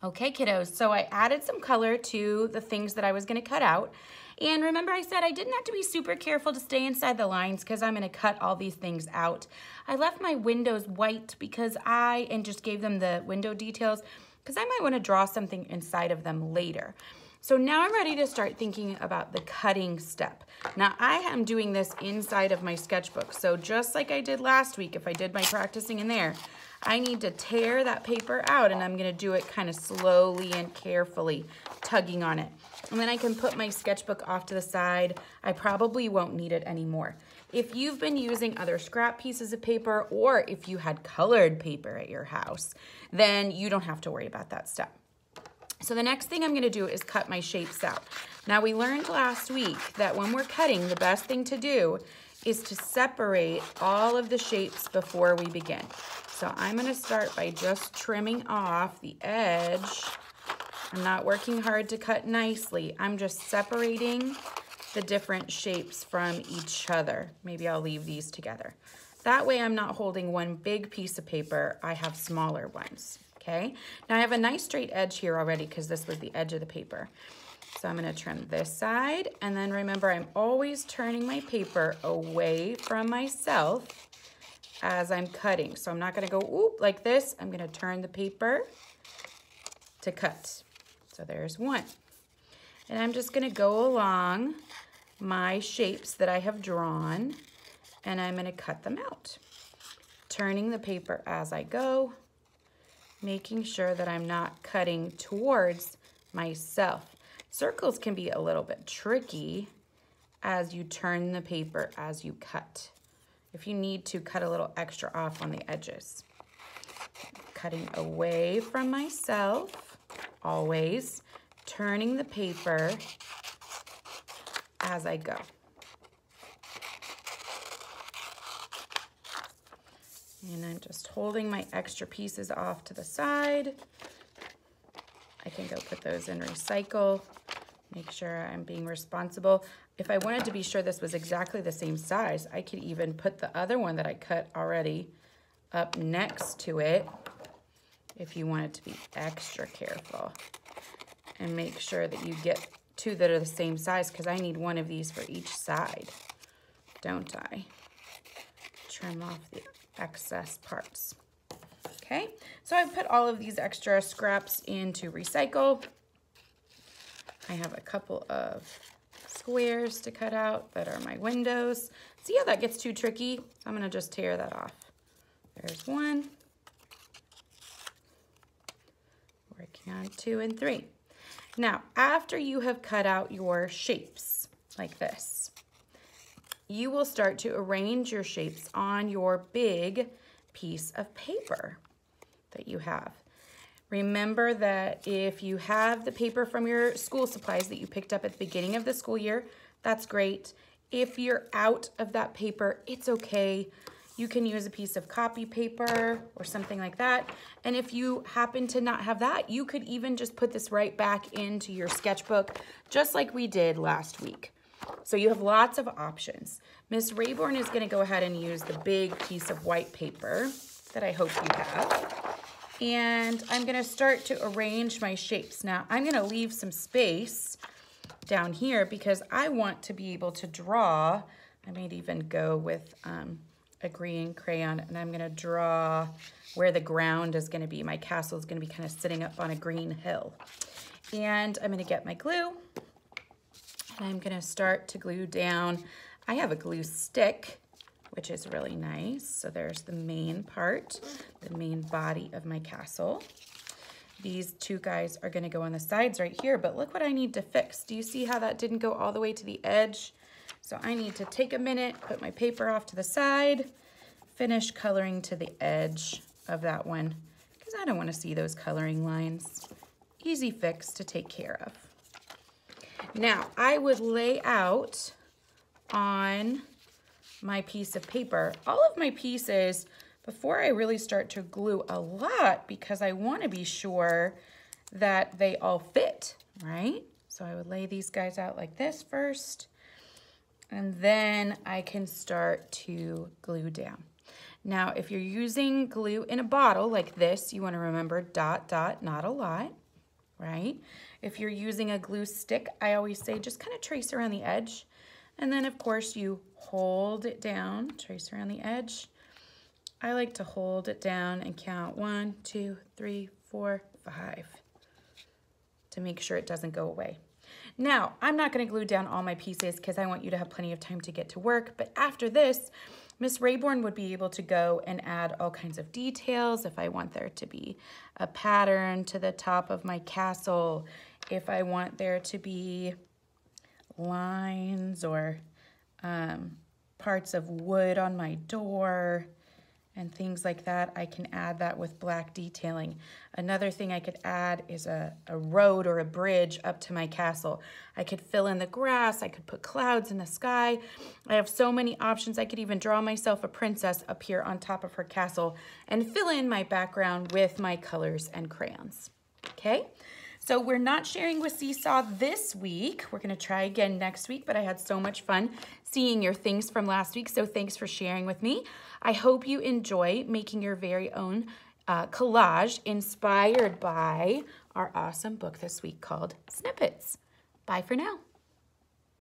Okay, kiddos, so I added some color to the things that I was gonna cut out. And remember I said I didn't have to be super careful to stay inside the lines because I'm gonna cut all these things out. I left my windows white because and just gave them the window details because I might wanna draw something inside of them later. So now I'm ready to start thinking about the cutting step. Now I am doing this inside of my sketchbook. So just like I did last week, if I did my practicing in there, I need to tear that paper out, and I'm gonna do it kind of slowly and carefully, tugging on it. And then I can put my sketchbook off to the side. I probably won't need it anymore. If you've been using other scrap pieces of paper, or if you had colored paper at your house, then you don't have to worry about that step. So the next thing I'm gonna do is cut my shapes out. Now we learned last week that when we're cutting, the best thing to do is to separate all of the shapes before we begin. So I'm gonna start by just trimming off the edge. I'm not working hard to cut nicely. I'm just separating the different shapes from each other. Maybe I'll leave these together. That way I'm not holding one big piece of paper. I have smaller ones, okay? Now I have a nice straight edge here already because this was the edge of the paper. So I'm gonna trim this side, and then remember I'm always turning my paper away from myself as I'm cutting. So I'm not gonna go oop like this. I'm gonna turn the paper to cut. So there's one. And I'm just gonna go along my shapes that I have drawn, and I'm gonna cut them out. Turning the paper as I go, making sure that I'm not cutting towards myself. Circles can be a little bit tricky as you turn the paper as you cut. If you need to, cut a little extra off on the edges. Cutting away from myself, always turning the paper as I go. And I'm just holding my extra pieces off to the side. I can go put those in recycle. Make sure I'm being responsible. If I wanted to be sure this was exactly the same size, I could even put the other one that I cut already up next to it if you wanted to be extra careful. And make sure that you get two that are the same size, because I need one of these for each side, don't I? Trim off the excess parts. Okay, so I've put all of these extra scraps into recycle. I have a couple of squares to cut out that are my windows. See how that gets too tricky? I'm gonna just tear that off. There's one. Working on 2 and 3. Now, after you have cut out your shapes like this, you will start to arrange your shapes on your big piece of paper that you have. Remember that if you have the paper from your school supplies that you picked up at the beginning of the school year, that's great. If you're out of that paper, it's okay. You can use a piece of copy paper or something like that. And if you happen to not have that, you could even just put this right back into your sketchbook, just like we did last week. So you have lots of options. Miss Rayborn is gonna go ahead and use the big piece of white paper that I hope you have. And I'm gonna start to arrange my shapes. Now, I'm gonna leave some space down here because I want to be able to draw. I might even go with a green crayon, and I'm gonna draw where the ground is gonna be. My castle is gonna be kind of sitting up on a green hill. And I'm gonna get my glue, and I'm gonna start to glue down. I have a glue stick, which is really nice. So there's the main part, the main body of my castle. These two guys are gonna go on the sides right here, but look what I need to fix. Do you see how that didn't go all the way to the edge? So I need to take a minute, put my paper off to the side, finish coloring to the edge of that one, because I don't wanna see those coloring lines. Easy fix to take care of. Now, I would lay out on my piece of paper, all of my pieces, before I really start to glue a lot, because I want to be sure that they all fit, right? So I would lay these guys out like this first, and then I can start to glue down. Now, if you're using glue in a bottle like this, you want to remember dot, dot, not a lot. right? If you're using a glue stick, I always say just kind of trace around the edge. And then of course you hold it down, trace around the edge. I like to hold it down and count 1, 2, 3, 4, 5 to make sure it doesn't go away. Now, I'm not going to glue down all my pieces because I want you to have plenty of time to get to work, but after this, Miss Rayborn would be able to go and add all kinds of details if I want there to be a pattern to the top of my castle, if I want there to be lines or parts of wood on my door and things like that. I can add that with black detailing. Another thing I could add is a road or a bridge up to my castle. I could fill in the grass, I could put clouds in the sky. I have so many options. I could even draw myself a princess up here on top of her castle and fill in my background with my colors and crayons, okay? So we're not sharing with Seesaw this week. We're gonna try again next week, but I had so much fun seeing your things from last week, so thanks for sharing with me. I hope you enjoy making your very own collage inspired by our awesome book this week called Snippets. Bye for now.